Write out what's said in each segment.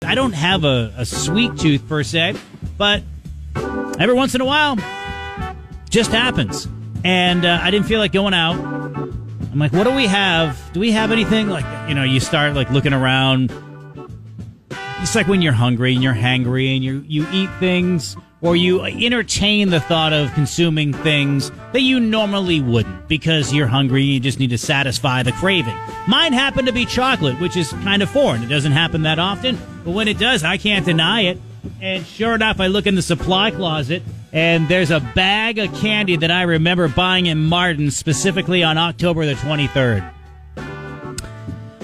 I don't have a sweet tooth per se, but every once in a while, just happens. And I didn't feel like going out. I'm like, what do we have? Do we have anything? Like, you start like looking around. It's like when you're hungry and you're hangry and you eat things, or you entertain the thought of consuming things that you normally wouldn't because you're hungry and you just need to satisfy the craving. Mine happened to be chocolate, which is kind of foreign. It doesn't happen that often, but when it does, I can't deny it. And sure enough, I look in the supply closet, and there's a bag of candy that I remember buying in Martin, specifically on October the 23rd.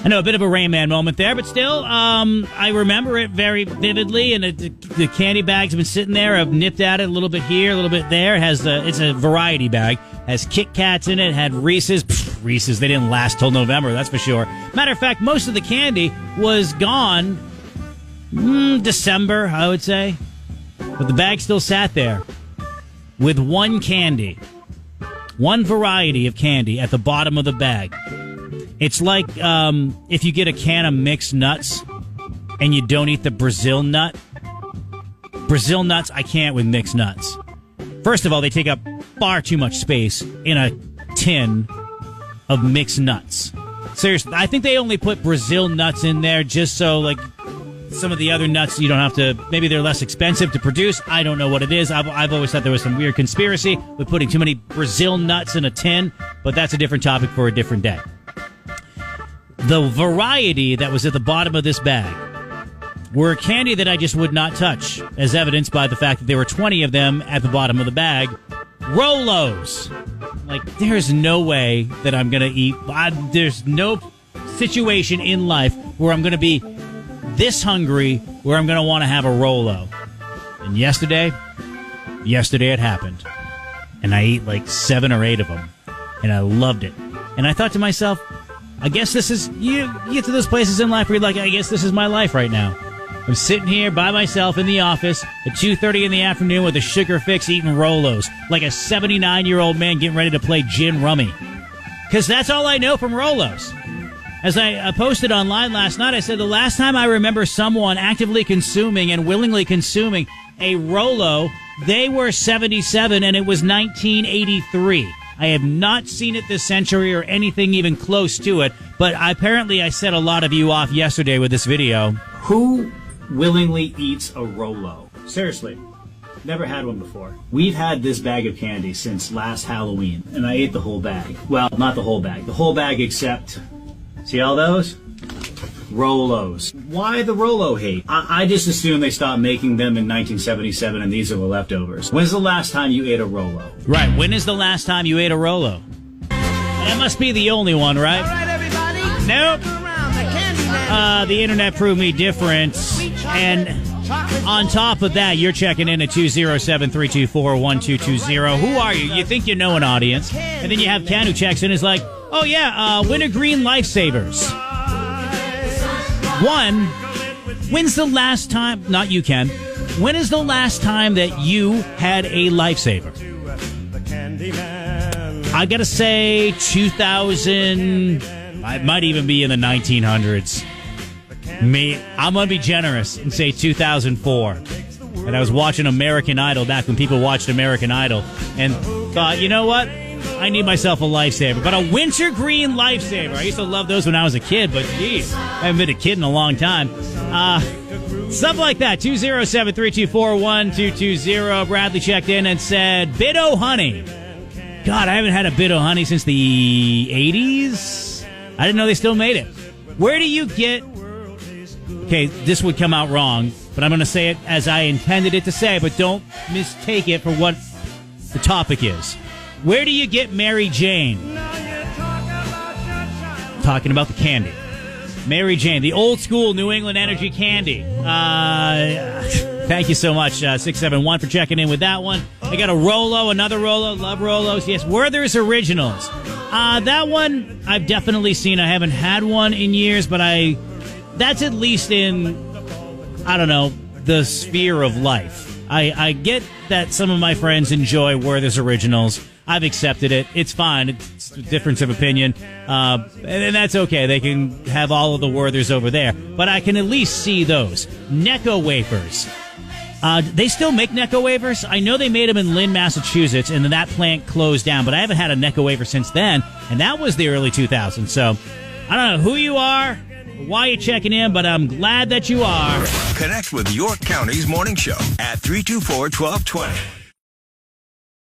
I know, a bit of a Rain Man moment there, but still, I remember it very vividly, and the candy bag's been sitting there. I've nipped at it a little bit here, a little bit there. It's a variety bag. Has Kit Kats in it, had Reese's. Reese's, they didn't last till November, that's for sure. Matter of fact, most of the candy was gone December, I would say. But the bag still sat there with one candy, one variety of candy at the bottom of the bag. It's like if you get a can of mixed nuts and you don't eat the Brazil nut. Brazil nuts, I can't with mixed nuts. First of all, they take up far too much space in a tin of mixed nuts. Seriously, I think they only put Brazil nuts in there just so, like, some of the other nuts you don't have to, maybe they're less expensive to produce. I don't know what it is. I've always thought there was some weird conspiracy with putting too many Brazil nuts in a tin, but that's a different topic for a different day. The variety that was at the bottom of this bag were candy that I just would not touch, as evidenced by the fact that there were 20 of them at the bottom of the bag. ROLOs. Like, there's no way that I'm going to eat. There's no situation in life where I'm going to be this hungry where I'm going to want to have a ROLO. And yesterday it happened. And I ate like 7 or 8 of them. And I loved it. And I thought to myself, I guess this is, you get to those places in life where you're like, I guess this is my life right now. I'm sitting here by myself in the office at 2:30 in the afternoon with a sugar fix eating ROLOs, like a 79-year-old man getting ready to play gin rummy. Because that's all I know from ROLOs. As I posted online last night, I said the last time I remember someone actively consuming and willingly consuming a ROLO, they were 77 and it was 1983. I have not seen it this century or anything even close to it, but apparently I set a lot of you off yesterday with this video. Who willingly eats a ROLO? Seriously, never had one before. We've had this bag of candy since last Halloween, and I ate the whole bag. Well, not the whole bag. The whole bag except, see all those? ROLOs. Why the ROLO hate? I just assume they stopped making them in 1977 and these are the leftovers. When's the last time you ate a ROLO? Right, when is the last time you ate a ROLO? That must be the only one, right? All right, everybody. Nope. The internet proved me different. And on top of that, you're checking in at 207-324-1220. Who are you? You think you know an audience. And then you have Ken who checks in and is like, oh yeah, Wintergreen Lifesavers. One, when's the last time, not you, Ken, when is the last time that you had a lifesaver? I gotta say 2000, it might even be in the 1900s. I'm gonna be generous and say 2004. And I was watching American Idol back when people watched American Idol and thought, you know what? I need myself a lifesaver. But a wintergreen lifesaver. I used to love those when I was a kid, but geez, I haven't been a kid in a long time. Stuff like that. 207-324-1220. Bradley checked in and said, Bit O' Honey. God, I haven't had a Bit O' Honey since the 80s. I didn't know they still made it. Where do you get... Okay, this would come out wrong, but I'm going to say it as I intended it to say, but don't mistake it for what the topic is. Where do you get Mary Jane? Talking about the candy. Mary Jane, the old school New England Energy candy. Thank you so much, 671, for checking in with that one. I got a ROLO, another ROLO, love ROLOs. Yes, Werther's Originals. That one I've definitely seen. I haven't had one in years, but that's at least in, I don't know, the sphere of life. I get that some of my friends enjoy Werther's Originals. I've accepted it. It's fine. It's a difference of opinion. And that's okay. They can have all of the Werthers over there. But I can at least see those. Necco wafers. They still make Necco wafers? I know they made them in Lynn, Massachusetts, and then that plant closed down. But I haven't had a Necco wafer since then. And that was the early 2000s. So I don't know who you are, why you're checking in, but I'm glad that you are. Connect with York County's morning show at 324-1220.